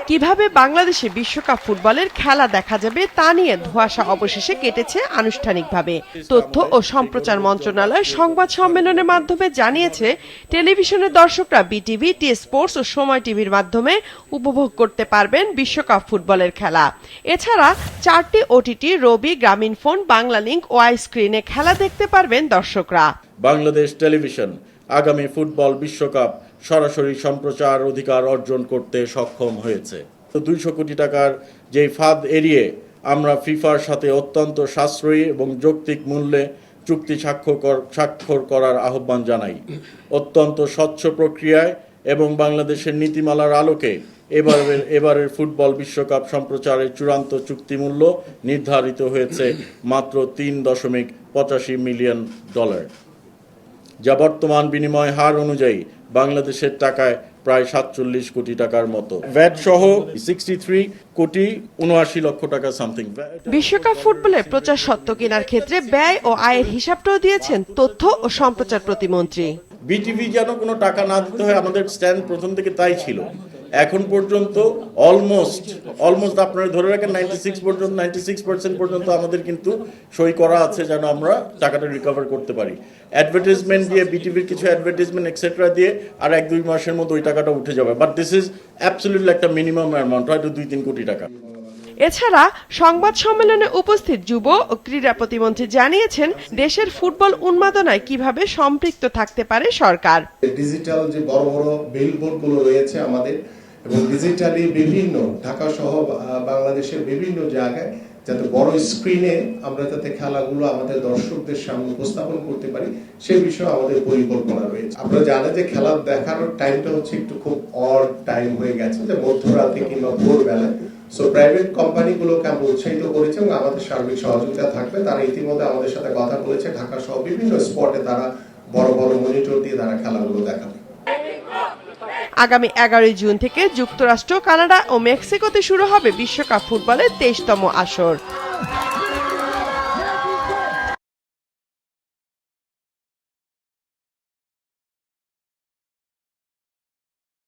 কিভাবে বাংলাদেশে বিশ্বকাপ ফুটবলের খেলা দেখা যাবে তা নিয়ে ধোঁয়াশা অবশেষে কেটেছে আনুষ্ঠানিকভাবে। তথ্য ও সম্প্রচার মন্ত্রণালয় সংবাদ সম্মেলনের মাধ্যমে জানিয়েছে, টেলিভিশনের দর্শকরা বিটিভি, টি স্পোর্টস ও সময় টিভির মাধ্যমে উপভোগ করতে পারবেন বিশ্বকাপ ফুটবলের খেলা। এছাড়া 4টি ওটিটি, রবি, গ্রামীণফোন, বাংলালিংক ও আই স্ক্রিনে খেলা দেখতে পারবেন দর্শকরা। বাংলাদেশ টেলিভিশন আগামী ফুটবল বিশ্বকাপ সরাসরি সম্প্রচার অধিকার অর্জন করতে সক্ষম হয়েছে। 200 কোটি টাকার যেই ফাঁদ এড়িয়ে আমরা ফিফার সাথে অত্যন্ত সাশ্রয়ী এবং যৌক্তিক মূল্যে চুক্তি স্বাক্ষর করার আহ্বান জানাই। অত্যন্ত স্বচ্ছ প্রক্রিয়ায় এবং বাংলাদেশের নীতিমালার আলোকে এবারের ফুটবল বিশ্বকাপ সম্প্রচারের চূড়ান্ত চুক্তিমূল্য নির্ধারিত হয়েছে মাত্র $3.85 মিলিয়ন, যা বর্তমান বিনিময় হার অনুযায়ী বাংলাদেশের টাকায় প্রায় 47 কোটি টাকার মতো। ভ্যাট সহ 63 কোটি 79 লক্ষ টাকা সামথিং। বিশ্বকাপ ফুটবলের প্রচার স্বত্ব কেনার ক্ষেত্রে ব্যয় ও আয়ের হিসাবটাও দিয়েছেন তথ্য ও সম্প্রচার প্রতিমন্ত্রী। বিটিভি যেন কোনো টাকা না দিতে হয়, আমাদের স্ট্যান্ড প্রথম থেকে তাই ছিল। এখন পর্যন্ত অলমোস্ট আপনারা ধরে রাখেন 96% পর্যন্ত আমাদের কিন্তু সই করা আছে যেন আমরা টাকাটা রিকভার করতে পারি। অ্যাডভার্টাইজমেন্ট দিয়ে, বিটিভির কিছু অ্যাডভার্টাইজমেন্ট এক্সেট্রা দিয়ে আর 1-2 মাসের মধ্যে ওই টাকাটা উঠে যাবে। বাট দিস ইজ অ্যাবসলিউটলি একটা মিনিমাম অ্যামাউন্ট, হয়তো 2-3 কোটি টাকা। এছাড়া সংবাদ সম্মেলনে উপস্থিত যুব ও ক্রীড়া প্রতিমন্ত্রী জানিয়েছেন, দেশের ফুটবল উন্মাদনায় কিভাবে সম্পৃক্ত থাকতে পারে সরকার। ডিজিটাল যে বড় বড় বিলবোর্ডগুলো রয়েছে আমাদের, এবং ডিজিটালি বিভিন্ন ঢাকা সহ বাংলাদেশের বিভিন্ন জায়গায় যাতে বড় স্ক্রিনে আমরা যাতে খেলাগুলো আমাদের দর্শকদের সামনে উপস্থাপন করতে পারি, সেই বিষয়ে আমাদের পরিকল্পনা রয়েছে। আপনারা জানেন যে খেলা দেখার টাইমটা হচ্ছে একটু খুব অড টাইম হয়ে গেছে, যে মধ্যরাতে কিংবা ভোরবেলায়। সো প্রাইভেট কোম্পানিগুলোকে আমরা উৎসাহিত করেছি এবং আমাদের সার্বিক সহযোগিতা থাকবে। তারা ইতিমধ্যে আমাদের সাথে কথা বলেছে, ঢাকা সহ বিভিন্ন স্পটে তারা বড় বড় মনিটর দিয়ে তারা খেলাগুলো দেখাবে। আগামী 11 জুন থেকে যুক্তরাষ্ট্র, কানাডা ও মেক্সিকোতে শুরু হবে বিশ্বকাপ ফুটবলের 23তম আসর।